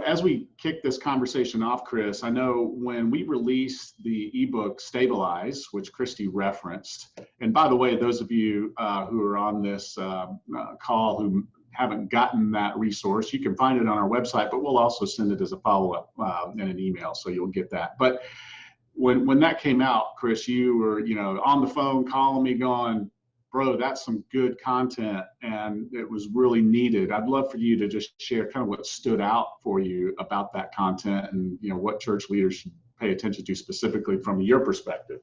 As we kick this conversation off, Chris, I know when we released the ebook Stabilize, which Christy referenced, and by the way, those of you who are on this call who haven't gotten that resource, you can find it on our website, but we'll also send it as a follow-up in an email, so you'll get that. But when that came out, Chris, you were on the phone calling me going, bro, that's some good content, and it was really needed. I'd love for you to just share kind of what stood out for you about that content and what church leaders should pay attention to specifically from your perspective.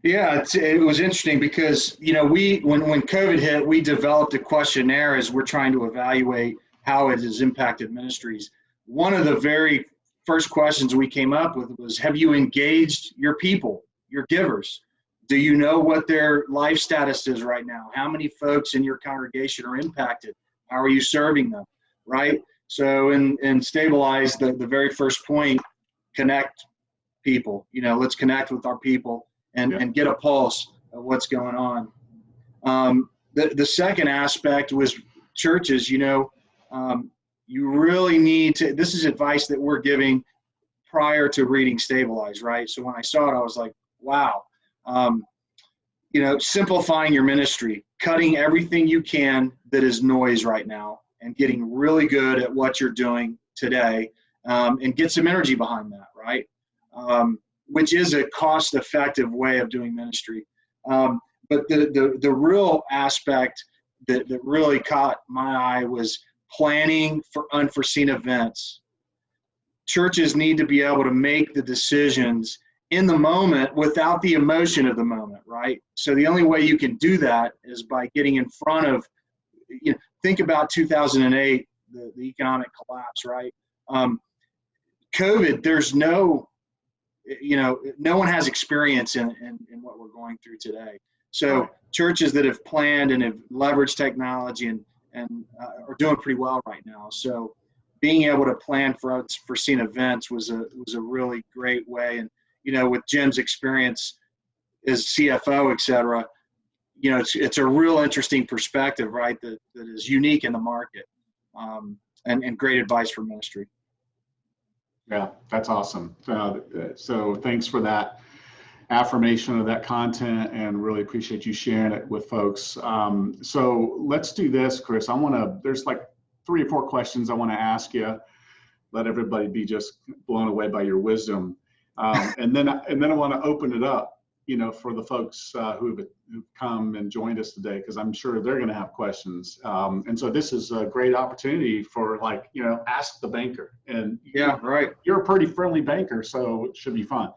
Yeah, it was interesting because when COVID hit, we developed a questionnaire as we're trying to evaluate how it has impacted ministries. One of the very first questions we came up with was, have you engaged your people, your givers? Do you know what their life status is right now? How many folks in your congregation are impacted? How are you serving them, right? So in Stabilize, the very first point, connect people. Let's connect with our people and get a pulse of what's going on. The second aspect was churches. You really need to, this is advice that we're giving prior to reading Stabilize, right? So when I saw it, I was like, wow. Simplifying your ministry, cutting everything you can that is noise right now, and getting really good at what you're doing today, and get some energy behind that, right? Which is a cost-effective way of doing ministry. But the real aspect that really caught my eye was planning for unforeseen events. Churches need to be able to make the decisions in the moment without the emotion of the moment, right? So the only way you can do that is by getting in front of, think about 2008, the economic collapse, right? COVID, there's no one has experience in what we're going through today. So churches that have planned and have leveraged technology and are doing pretty well right now. So being able to plan for unforeseen events was a really great way. And with Jim's experience as CFO, et cetera, it's a real interesting perspective, right? That is unique in the market, and great advice for ministry. Yeah, that's awesome. So thanks for that affirmation of that content, and really appreciate you sharing it with folks. So let's do this, Chris. There's like 3 or 4 questions I want to ask you. Let everybody be just blown away by your wisdom. And then I want to open it up, for the folks who've come and joined us today, because I'm sure they're going to have questions. And so this is a great opportunity for ask the banker. And yeah, right. You're a pretty friendly banker, so it should be fun.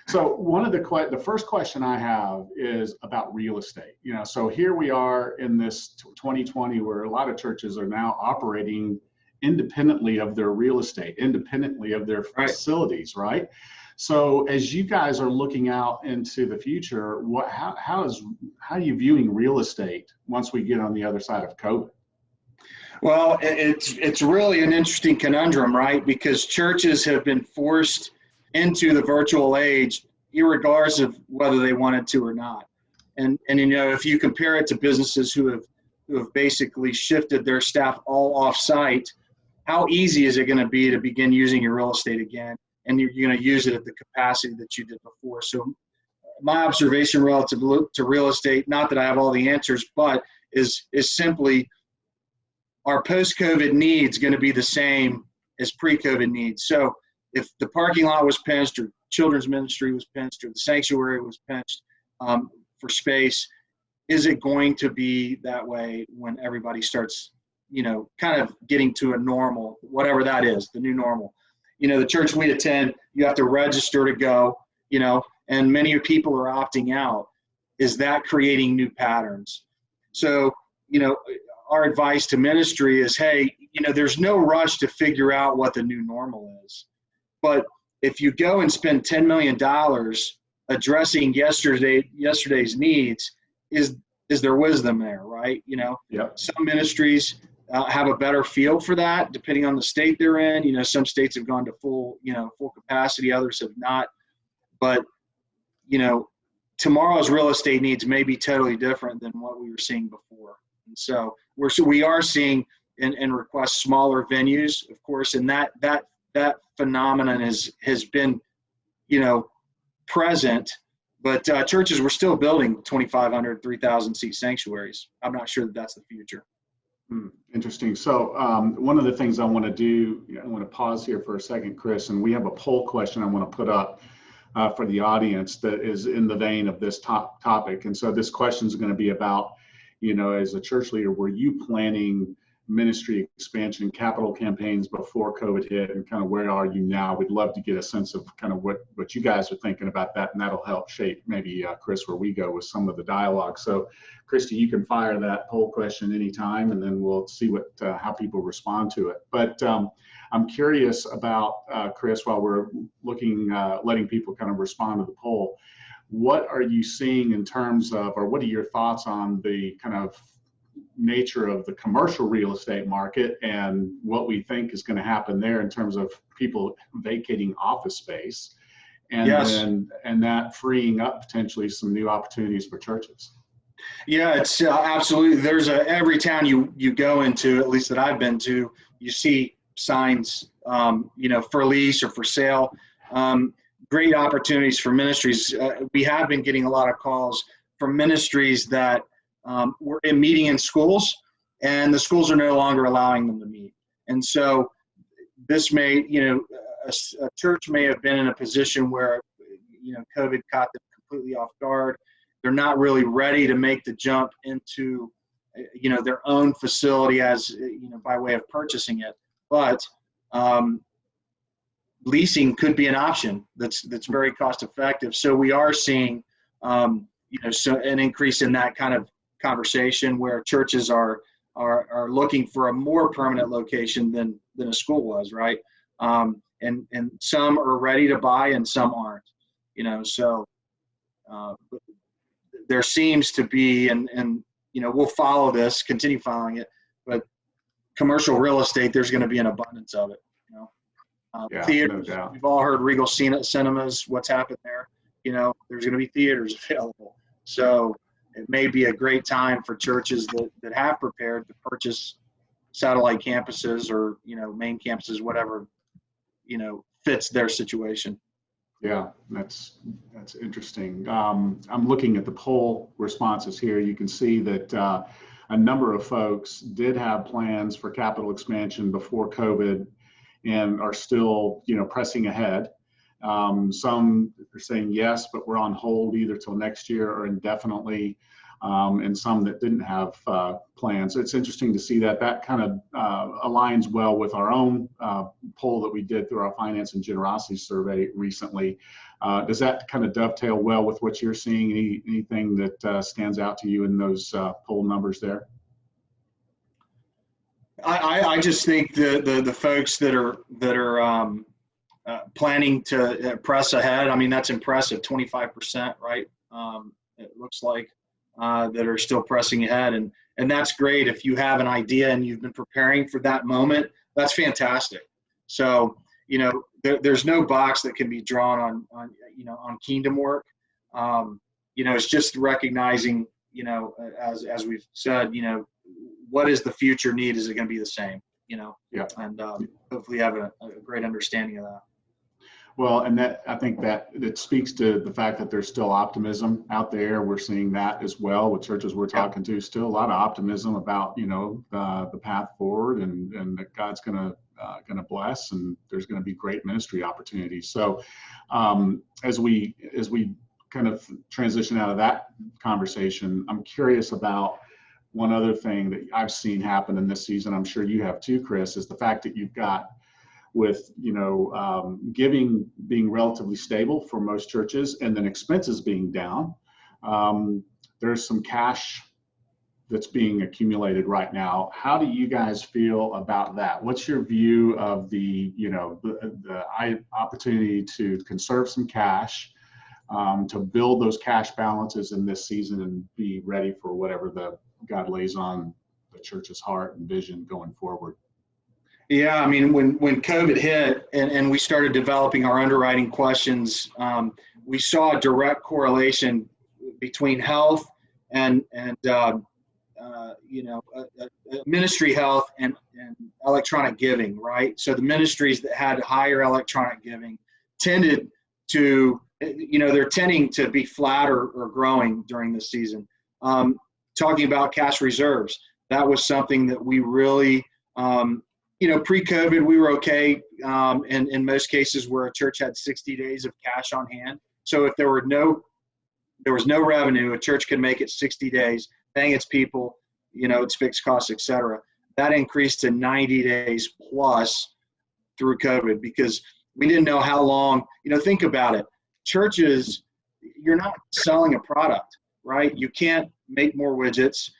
So one of the first question I have is about real estate. So here we are in this 2020 where a lot of churches are now operating independently of their real estate, independently of their facilities, right? So as you guys are looking out into the future, how are you viewing real estate once we get on the other side of COVID? Well, it's really an interesting conundrum, right? Because churches have been forced into the virtual age, irregardless of whether they wanted to or not. And if you compare it to businesses who have basically shifted their staff all off-site, how easy is it going to be to begin using your real estate again? And you're going to use it at the capacity that you did before. So my observation relative to real estate, not that I have all the answers, but is simply our post-COVID needs going to be the same as pre-COVID needs. So if the parking lot was pinched, or children's ministry was pinched, or the sanctuary was pinched for space, is it going to be that way when everybody starts kind of getting to a normal, whatever that is, the new normal? The church we attend, you have to register to go, and many people are opting out. Is that creating new patterns? So, our advice to ministry is, hey, there's no rush to figure out what the new normal is. But if you go and spend $10 million addressing yesterday's needs, is there wisdom there, right? Some ministries have a better feel for that, depending on the state they're in. Some states have gone to full capacity, others have not. But, tomorrow's real estate needs may be totally different than what we were seeing before. And so we are seeing and request smaller venues, of course, and that phenomenon has been, present, but churches were still building 2,500, 3,000 seat sanctuaries. I'm not sure that that's the future. Interesting. So one of the things I want to do, I want to pause here for a second, Chris, and we have a poll question I want to put up for the audience that is in the vein of this topic. And so this question is going to be about, as a church leader, were you planning ministry expansion capital campaigns before COVID hit, and kind of where are you now? We'd love to get a sense of kind of what you guys are thinking about that, and that'll help shape maybe, Chris, where we go with some of the dialogue. So Christy, you can fire that poll question anytime, and then we'll see how people respond to it. But I'm curious about, Chris, while we're letting people kind of respond to the poll, what are you seeing in terms of, or what are your thoughts on the kind of nature of the commercial real estate market and what we think is going to happen there in terms of people vacating office space, and yes, and that freeing up potentially some new opportunities for churches? Yeah, it's absolutely. There's every town you go into, at least that I've been to, you see signs, for lease or for sale. Great opportunities for ministries. We have been getting a lot of calls from ministries that were meeting in schools, and the schools are no longer allowing them to meet. And so this may, a church may have been in a position where, COVID caught them completely off guard. They're not really ready to make the jump into, their own facility as, by way of purchasing it. But leasing could be an option that's very cost effective. So we are seeing, so an increase in that kind of conversation where churches are looking for a more permanent location than a school was, right? And some are ready to buy and some aren't, so there seems to be, and we'll follow this, continue following it, but commercial real estate, there's going to be an abundance of it, Yeah, theaters, no doubt. we've all heard Regal Cinemas, what's happened there, there's going to be theaters available. So it may be a great time for churches that have prepared to purchase satellite campuses or, main campuses, whatever, fits their situation. Yeah, that's interesting. I'm looking at the poll responses here. You can see that a number of folks did have plans for capital expansion before COVID and are still, pressing ahead. Some are saying yes, but we're on hold either till next year or indefinitely, and some that didn't have plans. So it's interesting to see that kind of aligns well with our own poll that we did through our finance and generosity survey recently. Does that kind of dovetail well with what you're seeing? Anything that stands out to you in those poll numbers there? I just think the folks that are planning to press ahead, I mean, that's impressive, 25%, right? It looks like that are still pressing ahead, and that's great. If you have an idea and you've been preparing for that moment, that's fantastic. So there's no box that can be drawn on kingdom work. It's just recognizing, as we've said, what is the future need? Is it going to be the same? Yeah. And hopefully have a great understanding of that. Well, and I think that it speaks to the fact that there's still optimism out there. We're seeing that as well with churches we're talking to. Still a lot of optimism about the path forward, and that God's gonna bless, and there's going to be great ministry opportunities. So as we kind of transition out of that conversation, I'm curious about one other thing that I've seen happen in this season. I'm sure you have too, Chris, is the fact that you've got, with giving being relatively stable for most churches, and then expenses being down, there's some cash that's being accumulated right now. How do you guys feel about that? What's your view of the opportunity to conserve some cash, to build those cash balances in this season and be ready for whatever God lays on the church's heart and vision going forward? Yeah, I mean, when COVID hit and we started developing our underwriting questions, we saw a direct correlation between health and ministry health and electronic giving, right? So the ministries that had higher electronic giving tended to, they're tending to be flat or growing during this season. Talking about cash reserves, that was something that we really, pre-COVID, we were okay in most cases where a church had 60 days of cash on hand. So if there was no revenue, a church could make it 60 days, paying its people, its fixed costs, et cetera. That increased to 90 days plus through COVID because we didn't know how long, think about it. Churches, you're not selling a product, right? You can't make more widgets.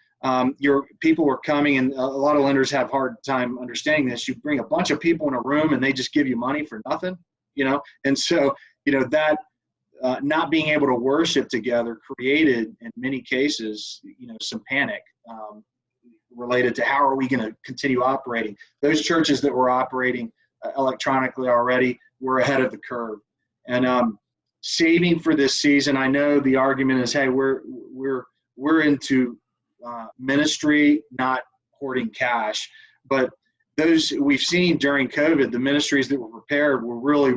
Your people were coming, and a lot of lenders have a hard time understanding this. You bring a bunch of people in a room and they just give you money for nothing, and so, that not being able to worship together created, in many cases, some panic related to how are we going to continue operating. Those churches that were operating electronically already were ahead of the curve. And saving for this season, I know the argument is, hey, we're into ministry, not hoarding cash. But those we've seen during COVID, the ministries that were prepared were really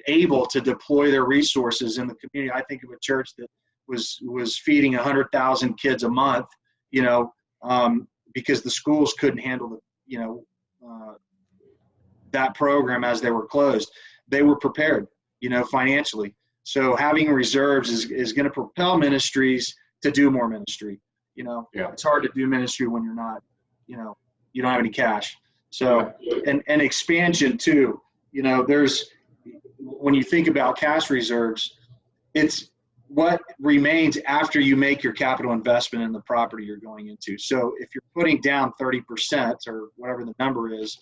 able to deploy their resources in the community. I think of a church that was feeding 100,000 kids a month, because the schools couldn't handle that program as they were closed. They were prepared, financially. So having reserves is going to propel ministries to do more ministry. It's hard to do ministry when you're not, you don't have any cash. So, and expansion too, when you think about cash reserves, it's what remains after you make your capital investment in the property you're going into. So if you're putting down 30% or whatever the number is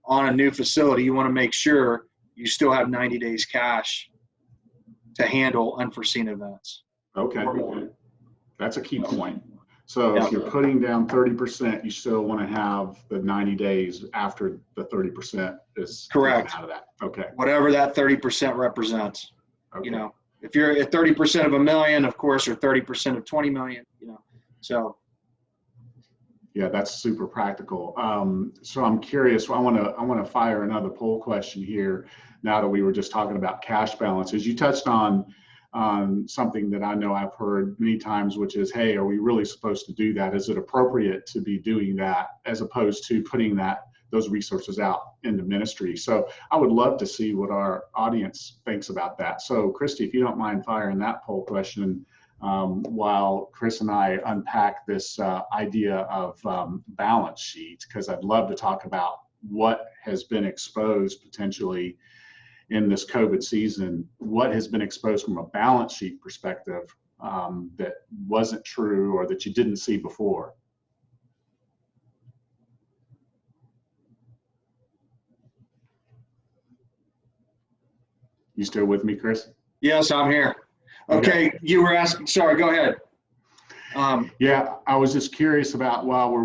on a new facility, you want to make sure you still have 90 days cash to handle unforeseen events. Okay. That's a key point. So if you're putting down 30%, you still want to have the 90 days after the 30% is correct out of that. Okay. Whatever that 30% represents. Okay. If you're at 30% of $1 million, of course, or 30% of 20 million, so. Yeah, that's super practical. So I'm curious. I want to fire another poll question here. Now that we were just talking about cash balances, you touched on something that I know I've heard many times, which is, hey, are we really supposed to do that? Is it appropriate to be doing that as opposed to putting those resources out into ministry? So I would love to see what our audience thinks about that. So Christy, if you don't mind firing that poll question while Chris and I unpack this idea of balance sheet, because I'd love to talk about what has been exposed potentially in this COVID season, what has been exposed from a balance sheet perspective that wasn't true or that you didn't see before. You still with me, Chris? Yes, I'm here. Okay. You were asking, sorry, go ahead. Yeah, I was just curious about, while we're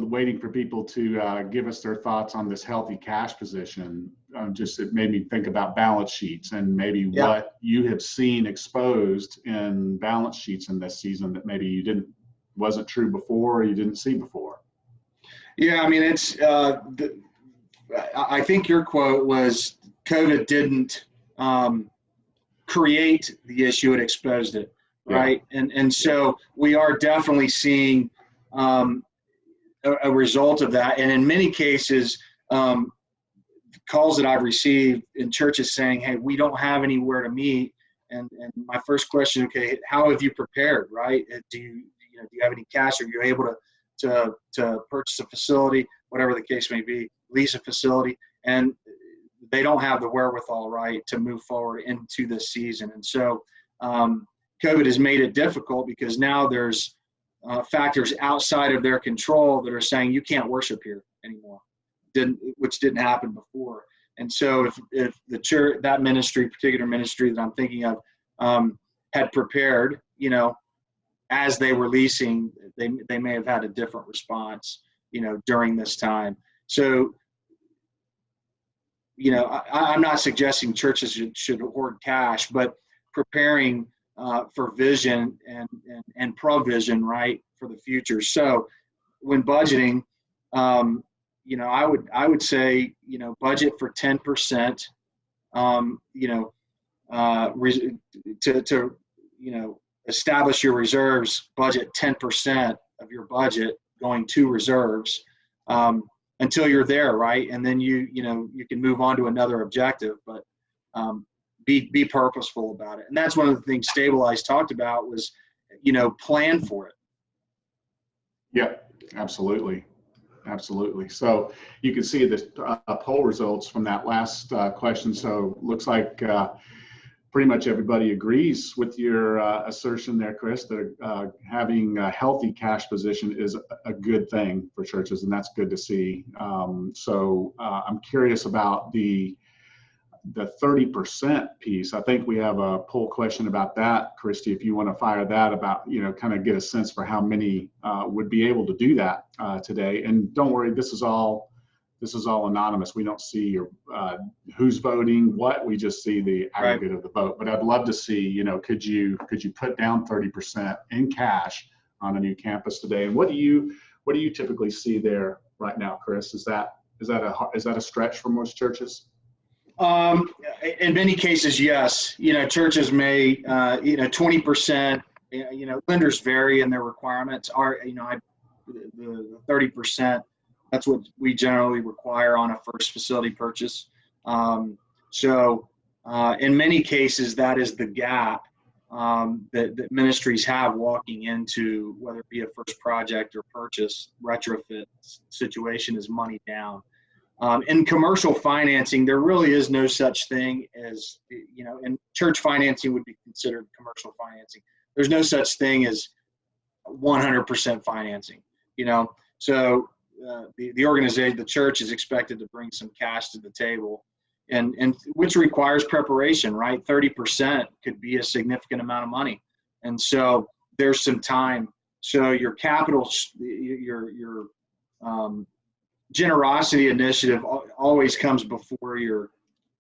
waiting for people to give us their thoughts on this healthy cash position, it made me think about balance sheets and maybe what you have seen exposed in balance sheets in this season that maybe wasn't true before or you didn't see before. Yeah, I mean, it's, I think your quote was, COVID didn't create the issue, it exposed it. Right. Yeah. And so we are definitely seeing a result of that. And in many cases, calls that I've received in churches saying, hey, we don't have anywhere to meet. And my first question, okay, how have you prepared? Right. Do you have any cash? Are you able to purchase a facility, whatever the case may be, lease a facility? And they don't have the wherewithal, right, to move forward into this season. And so, COVID has made it difficult because now there's factors outside of their control that are saying you can't worship here anymore, which didn't happen before. And so if the church, that particular ministry that I'm thinking of, had prepared, as they were leasing, they may have had a different response, during this time. So, I'm not suggesting churches should hoard cash, but preparing for vision and provision, right, for the future. So when budgeting, I would say, budget for 10%, to establish your reserves, budget 10% of your budget going to reserves, until you're there, right? And then you can move on to another objective, but be purposeful about it. And that's one of the things Stabilize talked about was, plan for it. Yeah, absolutely. Absolutely. So you can see the poll results from that last question. So looks like pretty much everybody agrees with your assertion there, Chris, that having a healthy cash position is a good thing for churches, and that's good to see. So I'm curious about the 30% piece. I think we have a poll question about that, Christy, if you want to fire that about, kind of get a sense for how many would be able to do that today. And don't worry, this is all anonymous. We don't see who's voting what, we just see the aggregate of the vote. But I'd love to see, could you put down 30% in cash on a new campus today? And what do you typically see there right now, Chris? Is that a stretch for most churches? In many cases, yes. Churches may, 20%. Lenders vary in their requirements. The 30%. That's what we generally require on a first facility purchase. So in many cases, that is the gap that ministries have walking into, whether it be a first project or purchase retrofit situation, is money down. In commercial financing, there really is no such thing as, and church financing would be considered commercial financing. There's no such thing as 100% financing, So the organization, the church, is expected to bring some cash to the table, and which requires preparation, right? 30% could be a significant amount of money, and so there's some time. So your capital, your generosity initiative always comes before your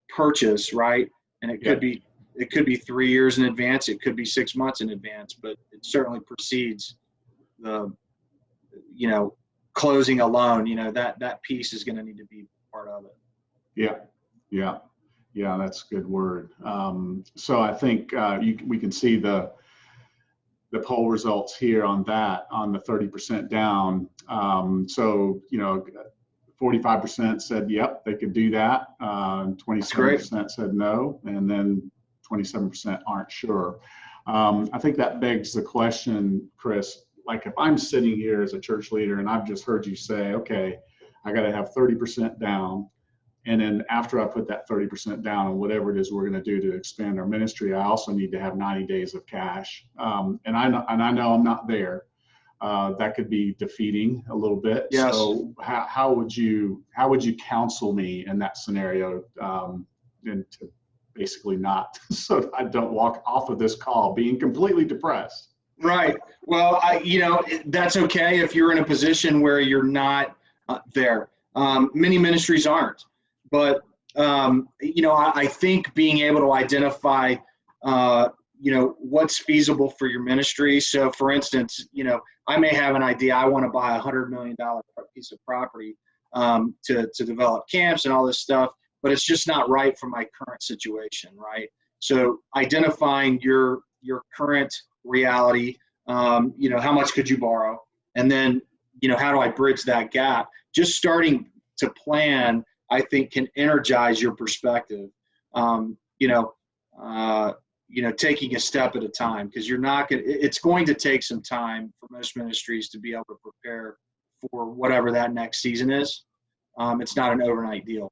purchase, right? And it could be 3 years in advance, it could be 6 months in advance, but it certainly precedes the closing a loan. That piece is going to need to be part of it. Yeah, that's a good word. So I think we can see the poll results here on that, on the 30% down. So 45% said yep, they could do that. 27% said no, and then 27% aren't sure. I think that begs the question, Chris, like if I'm sitting here as a church leader and I've just heard you say, okay, I got to have 30% down, and then after I put that 30% down on whatever it is we're going to do to expand our ministry, I also need to have 90 days of cash. And I know I'm not there. That could be defeating a little bit. Yes. So how would you counsel me in that scenario, and to basically not, so I don't walk off of this call being completely depressed? Right. Well, that's okay if you're in a position where you're not there. Many ministries aren't, but I think being able to identify what's feasible for your ministry. So for instance, I may have an idea. I want to buy $100 million piece of property to develop camps and all this stuff, but it's just not right for my current situation, right? So identifying your current reality, how much could you borrow? And then, how do I bridge that gap? Just starting to plan, I think, can energize your perspective. Taking a step at a time, because it's going to take some time for most ministries to be able to prepare for whatever that next season is. It's not an overnight deal.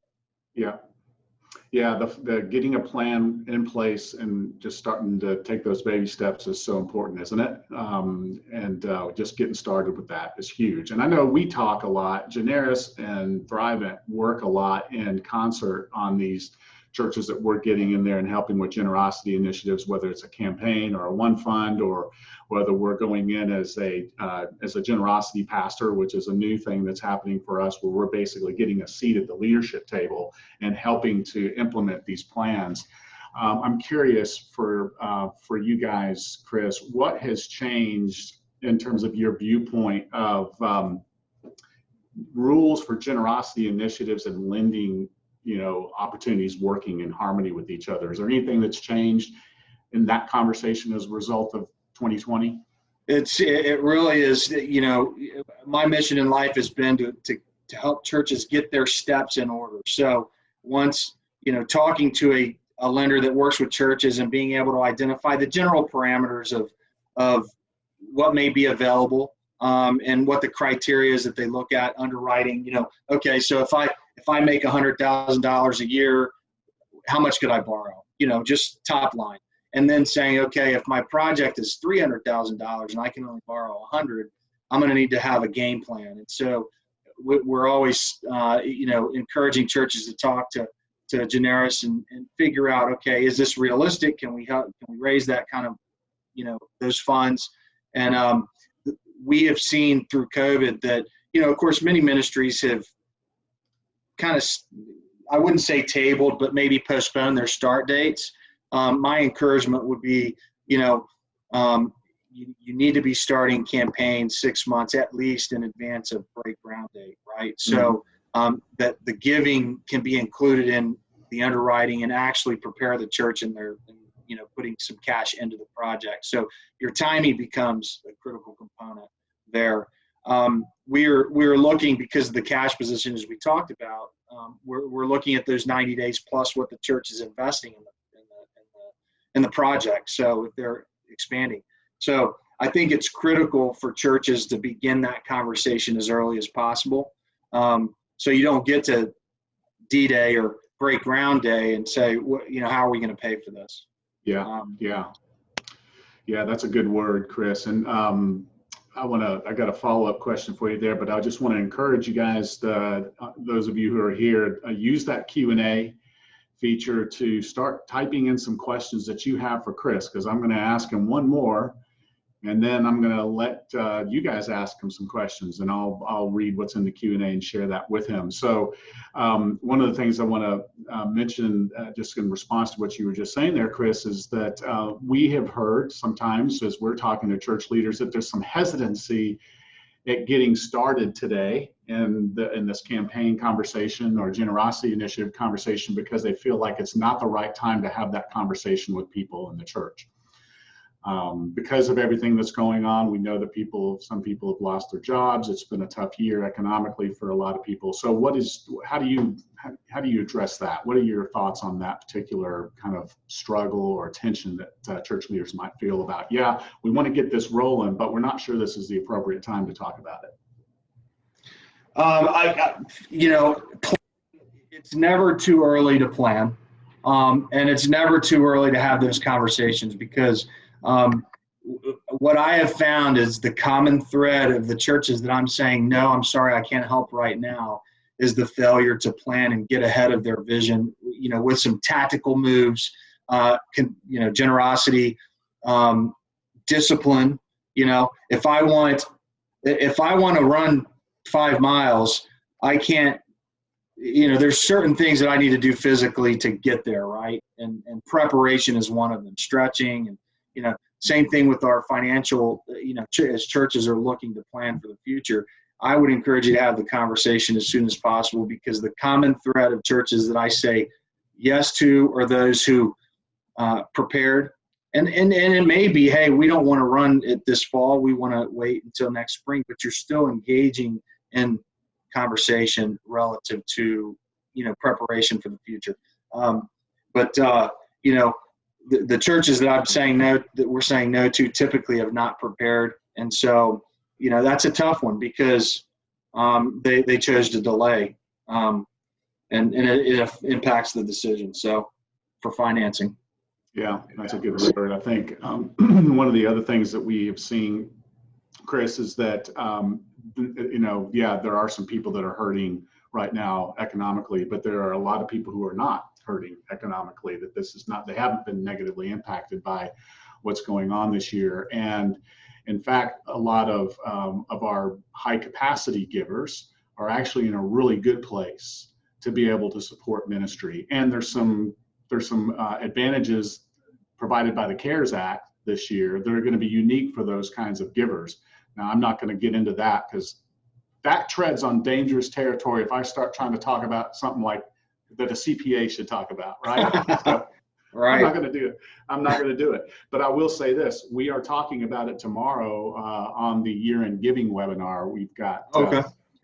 Yeah, the getting a plan in place and just starting to take those baby steps is so important, isn't it? And just getting started with that is huge. And I know we talk a lot, Generis and Thrivent work a lot in concert on these churches that we're getting in there and helping with generosity initiatives, whether it's a campaign or a one fund, or whether we're going in as a generosity pastor, which is a new thing that's happening for us, where we're basically getting a seat at the leadership table and helping to implement these plans. I'm curious for you guys, Chris, what has changed in terms of your viewpoint of rules for generosity initiatives and lending, opportunities working in harmony with each other? Is there anything that's changed in that conversation as a result of 2020? It really is. My mission in life has been to help churches get their steps in order. So once, talking to a lender that works with churches and being able to identify the general parameters of what may be available, and what the criteria is that they look at underwriting. Okay, so if I make $100,000 a year, how much could I borrow? Just top line. And then saying, okay, if my project is $300,000 and I can only borrow 100, I'm going to need to have a game plan. And so we're always, encouraging churches to talk to Generis and figure out, okay, is this realistic? Can we raise that kind of, those funds? And we have seen through COVID that, of course, many ministries have kind of, I wouldn't say tabled, but maybe postponed their start dates. My encouragement would be, you need to be starting campaigns 6 months at least in advance of break ground date, right? So that the giving can be included in the underwriting and actually prepare the church in their, putting some cash into the project. So your timing becomes a critical component there. We're looking, because of the cash position, as we talked about, we're looking at those 90 days plus what the church is investing in the project. So if they're expanding. So I think it's critical for churches to begin that conversation as early as possible. So you don't get to D-Day or break ground day and say, how are we going to pay for this? Yeah, that's a good word, Chris. And I got a follow-up question for you there, but I just want to encourage you guys, those of you who are here, use that Q&A feature to start typing in some questions that you have for Chris, because I'm going to ask him one more, and then I'm going to let you guys ask him some questions, and I'll read what's in the Q&A and share that with him. So one of the things I want to mention, just in response to what you were just saying there, Chris, is that we have heard sometimes as we're talking to church leaders that there's some hesitancy at getting started today in this campaign conversation or generosity initiative conversation, because they feel like it's not the right time to have that conversation with people in the church. Because of everything that's going on, we know that some people have lost their jobs. It's been a tough year economically for a lot of people. So how do you address that? What are your thoughts on that particular kind of struggle or tension that church leaders might feel about, we want to get this rolling, but we're not sure this is the appropriate time to talk about it? It's never too early to plan. And it's never too early to have those conversations, because what I have found is the common thread of the churches that I'm saying, no, I'm sorry, I can't help right now, is the failure to plan and get ahead of their vision, with some tactical moves, generosity, discipline. If I want to run 5 miles, I can't, there's certain things that I need to do physically to get there, right? And preparation is one of them, stretching, and, same thing with our financial, as churches are looking to plan for the future. I would encourage you to have the conversation as soon as possible, because the common thread of churches that I say yes to are those who prepared. And it may be, hey, we don't want to run it this fall. We want to wait until next spring, but you're still engaging in conversation relative to, preparation for the future. The churches that I'm saying no, that we're saying no to, typically have not prepared. And so, that's a tough one, because they chose to delay, and it impacts the decision. So for financing. Yeah, that's a good word. I think one of the other things that we have seen, Chris, is that, there are some people that are hurting right now economically, but there are a lot of people who are not hurting economically, that they haven't been negatively impacted by what's going on this year. And in fact, a lot of our high capacity givers are actually in a really good place to be able to support ministry. And there's some there's some advantages provided by the CARES Act this year that are going to be unique for those kinds of givers. Now, I'm not going to get into that because that treads on dangerous territory if I start trying to talk about something like that a CPA should talk about, right? So, right. I'm not going to do it. I'm not going to do it. But I will say this, we are talking about it tomorrow on the year-end giving webinar. We've got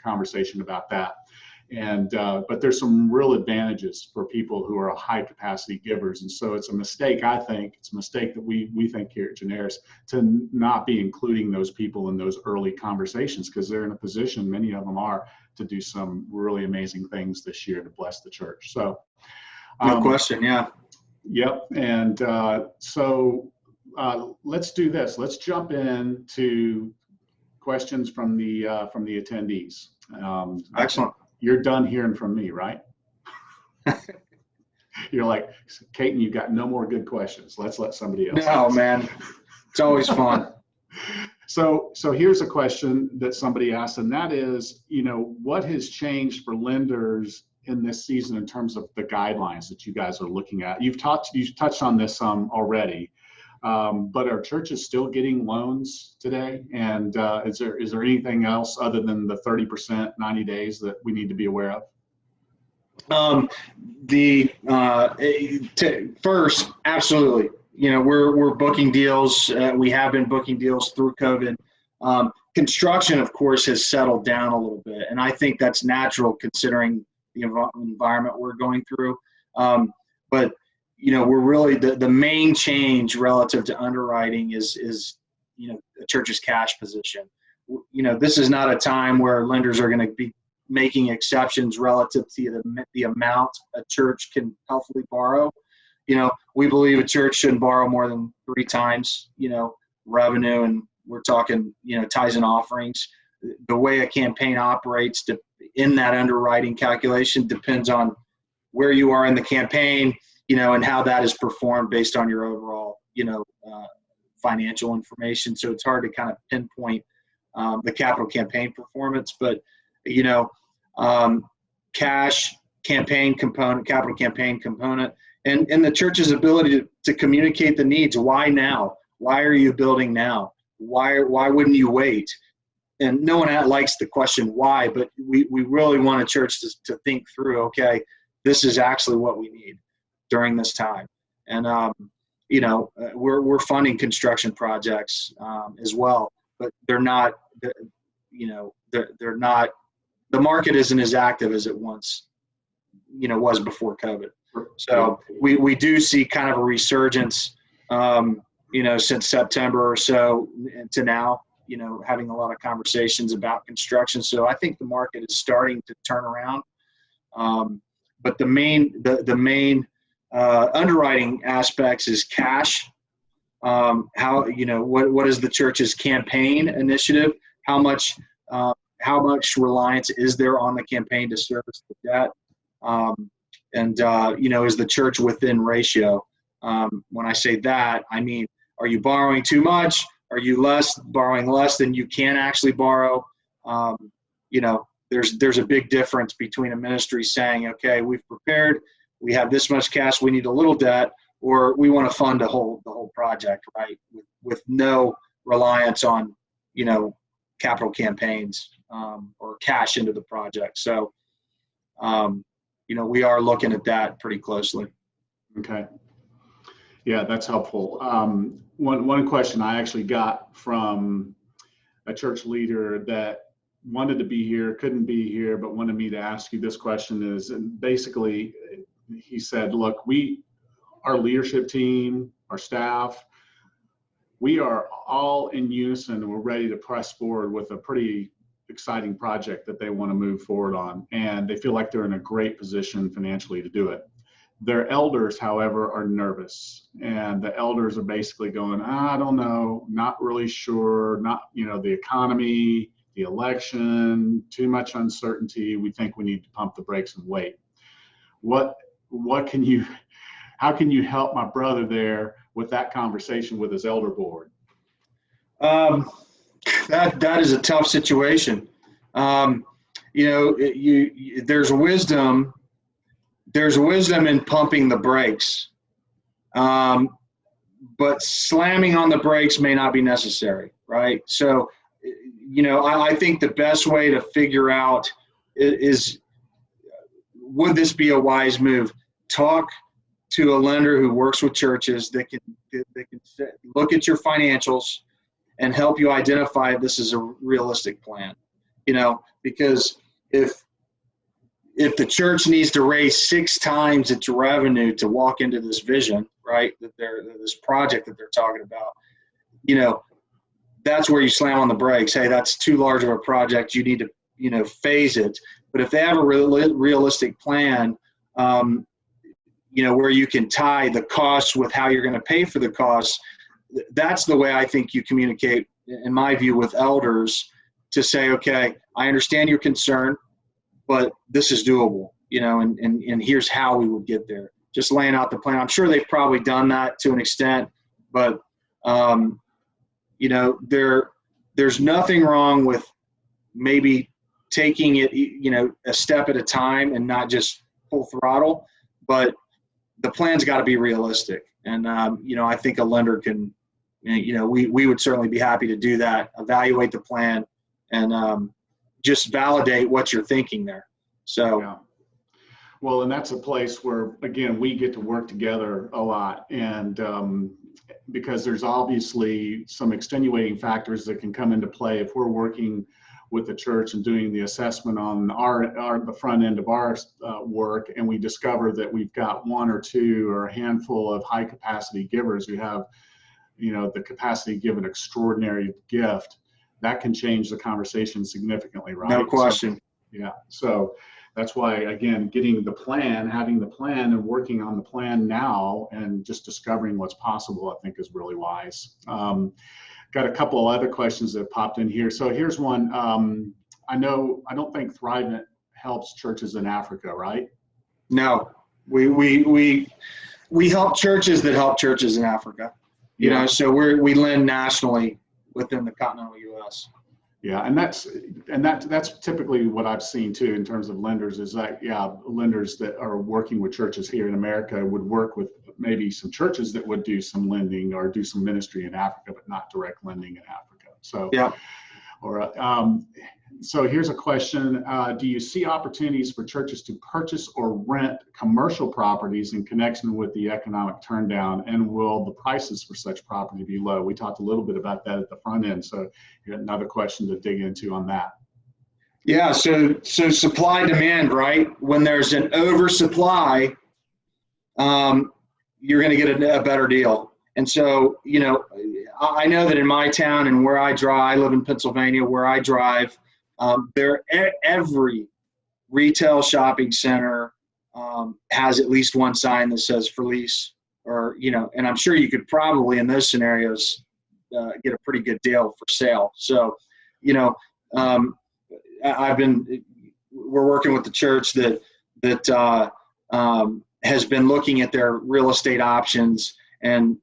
conversation about that. And but there's some real advantages for people who are high capacity givers. And so it's a mistake, I think, it's a mistake that we think here at Generis to not be including those people in those early conversations, because they're in a position, many of them are, to do some really amazing things this year to bless the church. So no question, yeah. Yep. And so let's do this. Let's jump into questions from the attendees. Excellent. You're done hearing from me, right? You're like, Caton, you've got no more good questions. Let's let somebody else. No, man. It's always fun. So here's a question that somebody asked, and that is, what has changed for lenders in this season in terms of the guidelines that you guys are looking at? You've touched on this already, but are churches still getting loans today? And is there anything else other than the 30% 90 days that we need to be aware of? First, absolutely. We're booking deals. We have been booking deals through COVID. Construction, of course, has settled down a little bit, and I think that's natural considering the environment we're going through. But we're really the main change relative to underwriting is the church's cash position. This is not a time where lenders are going to be making exceptions relative to the amount a church can healthily borrow. We believe a church shouldn't borrow more than 3 times, revenue, and we're talking, tithes and offerings. The way a campaign operates in that underwriting calculation depends on where you are in the campaign, and how that is performed based on your overall, financial information. So it's hard to kind of pinpoint the capital campaign performance, but, cash campaign component, capital campaign component, and the church's ability to communicate the needs. Why now? Why are you building now? Why wouldn't you wait? And no one likes the question why, but we really want a church to think through, okay, this is actually what we need during this time. And, we're funding construction projects as well, but they're not, they're not, the market isn't as active as it once, was before COVID. So we do see kind of a resurgence, since September or so to now, having a lot of conversations about construction. So I think the market is starting to turn around. But the main underwriting aspects is cash. What is the church's campaign initiative? How much reliance is there on the campaign to service the debt? Is the church within ratio? When I say that, I mean, are you borrowing too much? Are you borrowing less than you can actually borrow? There's a big difference between a ministry saying, okay, we've prepared, we have this much cash, we need a little debt, or we want to fund the whole project, right? With no reliance on, capital campaigns or cash into the project. So, we are looking at that pretty closely. Okay. Yeah, that's helpful. One question I actually got from a church leader that wanted to be here, couldn't be here, but wanted me to ask you this question is, and basically he said, look, our leadership team, our staff, we are all in unison and we're ready to press forward with a pretty exciting project that they want to move forward on. And they feel like they're in a great position financially to do it. Their elders, however, are nervous, and the elders are basically going, I don't know, not really sure, not, the economy, the election, too much uncertainty. We think we need to pump the brakes and wait. How can you help my brother there with that conversation with his elder board? That is a tough situation. There's wisdom there's wisdom in pumping the brakes, but slamming on the brakes may not be necessary, right? So, I think the best way to figure out is would this be a wise move? Talk to a lender who works with churches that can look at your financials and help you identify if this is a realistic plan. Because if the church needs to raise 6 times its revenue to walk into this vision, right, this project that they're talking about, that's where you slam on the brakes. Hey, that's too large of a project. You need to, phase it. But if they have a realistic plan, where you can tie the costs with how you're going to pay for the costs, that's the way I think you communicate, in my view, with elders to say, okay, I understand your concern, but this is doable, and here's how we would get there. Just laying out the plan. I'm sure they've probably done that to an extent, but, there's nothing wrong with maybe taking it, a step at a time and not just full throttle, but the plan's got to be realistic. And, I think a lender can, we would certainly be happy to do that, evaluate the plan, and just validate what you're thinking there. So, yeah. Well, and that's a place where, again, we get to work together a lot. And because there's obviously some extenuating factors that can come into play if we're working with the church and doing the assessment on the front end of our work, and we discover that we've got 1 or 2 or a handful of high capacity givers who have, the capacity to give an extraordinary gift, that can change the conversation significantly, right? No question. So that's why, again, having the plan and working on the plan now and just discovering what's possible, I think is really wise. Got a couple other questions that have popped in here. So here's one. I don't think Thrivent helps churches in Africa, right? No, we help churches that help churches in Africa. So we lend nationally within the continental U.S. Yeah, and that's typically what I've seen too in terms of lenders is that, lenders that are working with churches here in America would work with maybe some churches that would do some lending or do some ministry in Africa, but not direct lending in Africa. So, yeah. So here's a question. Do you see opportunities for churches to purchase or rent commercial properties in connection with the economic turndown, and will the prices for such property be low? We talked a little bit about that at the front end, so you got another question to dig into on that. Yeah, so supply demand, right? When there's an oversupply, you're going to get a better deal. And so, I know that in my town and where I drive, I live in Pennsylvania, where I drive, every retail shopping center has at least one sign that says for lease, or, and I'm sure you could probably in those scenarios get a pretty good deal for sale. So, we're working with the church that has been looking at their real estate options, and,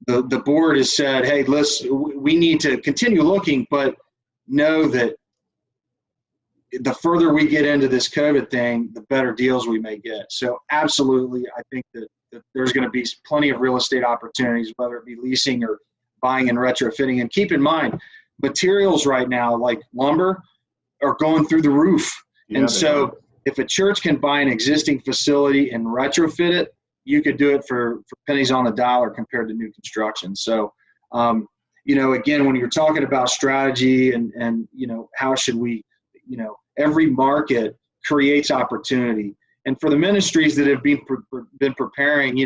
the board has said, hey, we need to continue looking, but know that the further we get into this COVID thing, the better deals we may get. So absolutely, I think that there's going to be plenty of real estate opportunities, whether it be leasing or buying and retrofitting. And keep in mind, materials right now, like lumber, are going through the roof. Yeah, and so if a church can buy an existing facility and retrofit it, you could do it for pennies on the dollar compared to new construction. So, again, when you're talking about strategy and how should we, every market creates opportunity. And for the ministries that have been preparing,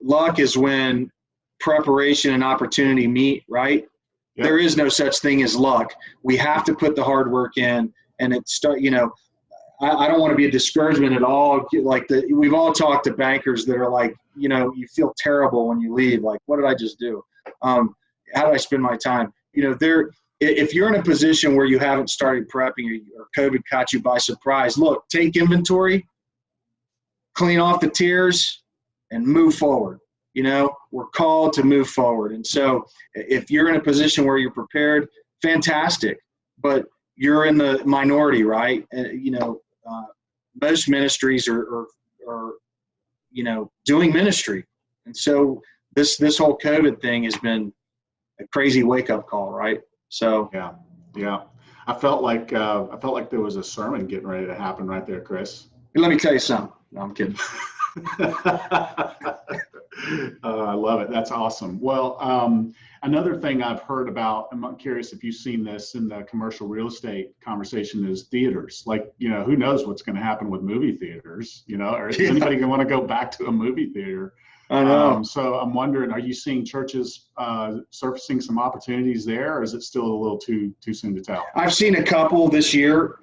luck is when preparation and opportunity meet, right? Yep. There is no such thing as luck. We have to put the hard work in, and I don't want to be a discouragement at all. We've all talked to bankers that are like, you feel terrible when you leave. Like, what did I just do? How did I spend my time? If you're in a position where you haven't started prepping or COVID caught you by surprise, look, take inventory, clean off the tears, and move forward. We're called to move forward. And so if you're in a position where you're prepared, fantastic. But you're in the minority, right? most ministries are doing ministry. And so this whole COVID thing has been a crazy wake up call, right? So yeah. I felt like there was a sermon getting ready to happen right there, Chris. Let me tell you something. No, I'm kidding. I love it. That's awesome. Well, another thing I've heard about, I'm curious if you've seen this in the commercial real estate conversation, is theaters. Like, who knows what's going to happen with movie theaters, or is anybody going to want to go back to a movie theater? I know. So I'm wondering, are you seeing churches surfacing some opportunities there, or is it still a little too soon to tell? I've seen a couple this year,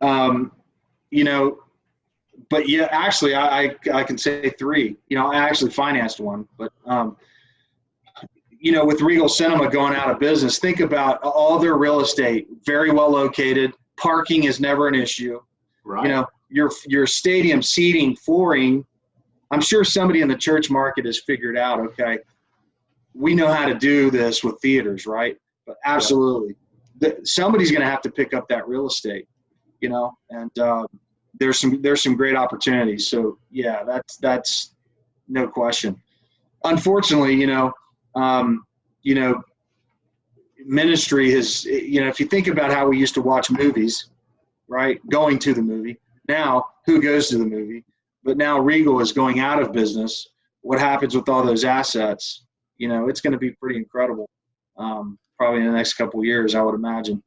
but yeah, actually I can say 3. I actually financed one, but with Regal Cinema going out of business, think about all their real estate, very well located. Parking is never an issue. Right. Your stadium seating, flooring. I'm sure somebody in the church market has figured out, okay, we know how to do this with theaters, right? But absolutely, somebody's going to have to pick up that real estate, and there's some great opportunities. So yeah, that's no question. Unfortunately, ministry has, if you think about how we used to watch movies, right? Going to the movie. Now, who goes to the movie? But now Regal is going out of business. What happens with all those assets? It's going to be pretty incredible. Probably in the next couple of years, I would imagine.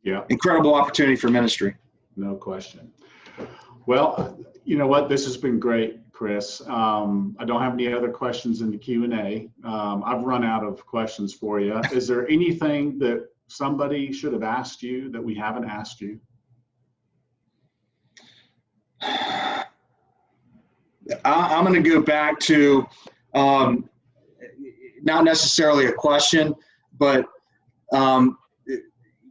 Yeah. Incredible opportunity for ministry. No question. Well, you know what? This has been great, Chris. I don't have any other questions in the Q&A. I've run out of questions for you. Is there anything that somebody should have asked you that we haven't asked you? I'm going to go back to not necessarily a question, but the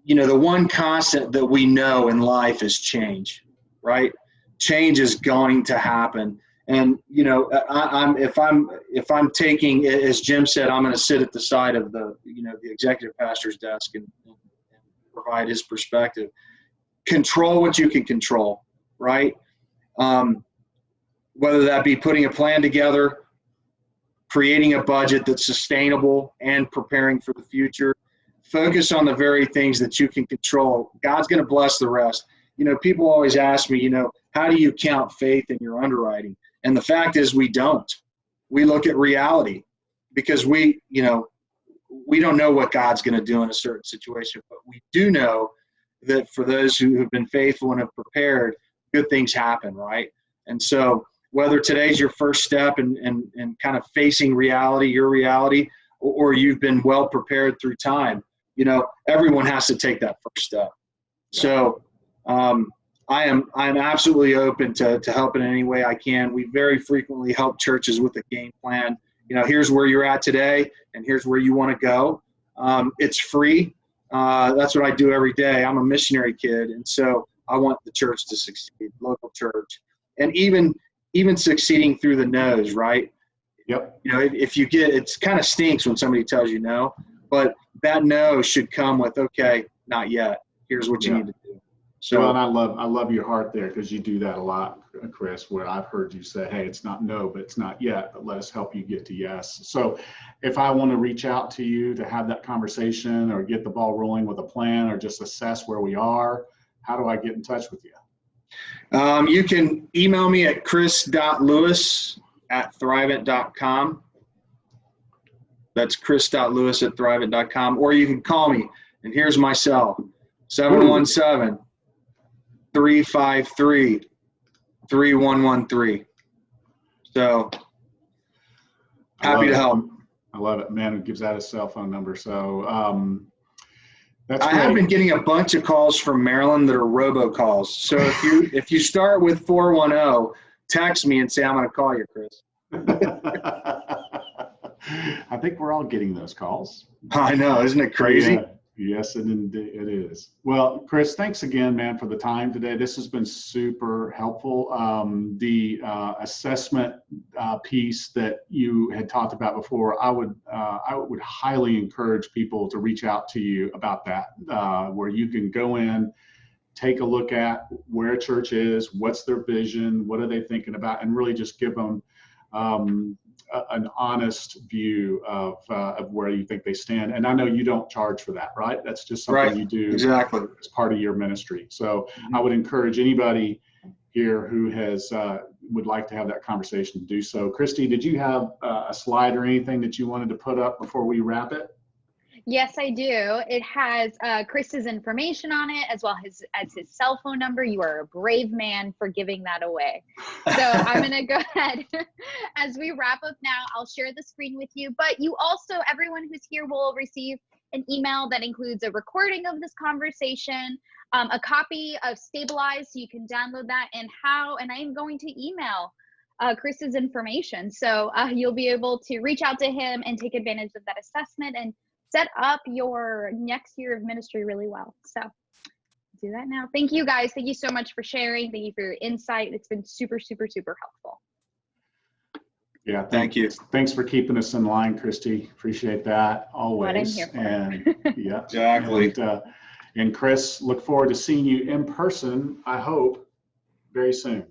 one constant that we know in life is change, right? Change is going to happen, and if I'm taking, as Jim said, I'm going to sit at the side of the executive pastor's desk and provide his perspective. Control what you can control, right? Whether that be putting a plan together, creating a budget that's sustainable, and preparing for the future. Focus on the very things that you can control. God's going to bless the rest. People always ask me, how do you count faith in your underwriting? And the fact is we don't. We look at reality because we don't know what God's going to do in a certain situation, but we do know that for those who have been faithful and have prepared, good things happen, right? And so whether today's your first step in kind of facing reality, your reality, or you've been well prepared through time, everyone has to take that first step. So I'm absolutely open to helping in any way I can. We very frequently help churches with a game plan. Here's where you're at today, and here's where you want to go. It's free. That's what I do every day. I'm a missionary kid, and so I want the church to succeed, local church, and even succeeding through the no's, right? Yep. If you get, it's kind of stinks when somebody tells you no, but that no should come with, okay, not yet. Here's what you need to do. So, well, and I love your heart there, because you do that a lot, Chris, where I've heard you say, hey, it's not no, but it's not yet, but let us help you get to yes. So if I want to reach out to you to have that conversation or get the ball rolling with a plan or just assess where we are, how do I get in touch with you? You can email me at chris.lewis@thrivent.com. That's chris.lewis@thrivent.com. Or you can call me, and here's my cell, 717-353-3113. So happy to help. I love it, man. It gives out his cell phone number. So that's I great. have been getting a bunch of calls from Maryland that are robocalls. So if you start with 410, text me and say, I'm going to call you, Chris. I think we're all getting those calls. I know. Isn't it crazy? Yeah. Yes, it is. Well, Chris, thanks again, man, for the time today. This has been super helpful. The assessment piece that you had talked about before, I would highly encourage people to reach out to you about that, where you can go in take a look at where a church is, what's their vision, what are they thinking about, and really just give them an honest view of where you think they stand. And I know you don't charge for that, right? That's just something you do exactly as part of your ministry. So I would encourage anybody here who has would like to have that conversation to do so. Christy, did you have a slide or anything that you wanted to put up before we wrap it? Yes, I do. It has Chris's information on it, as well as his cell phone number. You are a brave man for giving that away. So I'm going to go ahead. As we wrap up now, I'll share the screen with you. But you also, everyone who's here will receive an email that includes a recording of this conversation, a copy of Stabilize, so you can download that, and I am going to email Chris's information. So you'll be able to reach out to him and take advantage of that assessment and set up your next year of ministry really well. So do that now. Thank you guys. Thank you so much for sharing. Thank you for your insight. It's been super, super, super helpful. Yeah, thank you. Thanks for keeping us in line, Christy. Appreciate that always. What I'm here for. And yeah, Exactly. And Chris, look forward to seeing you in person, I hope, very soon.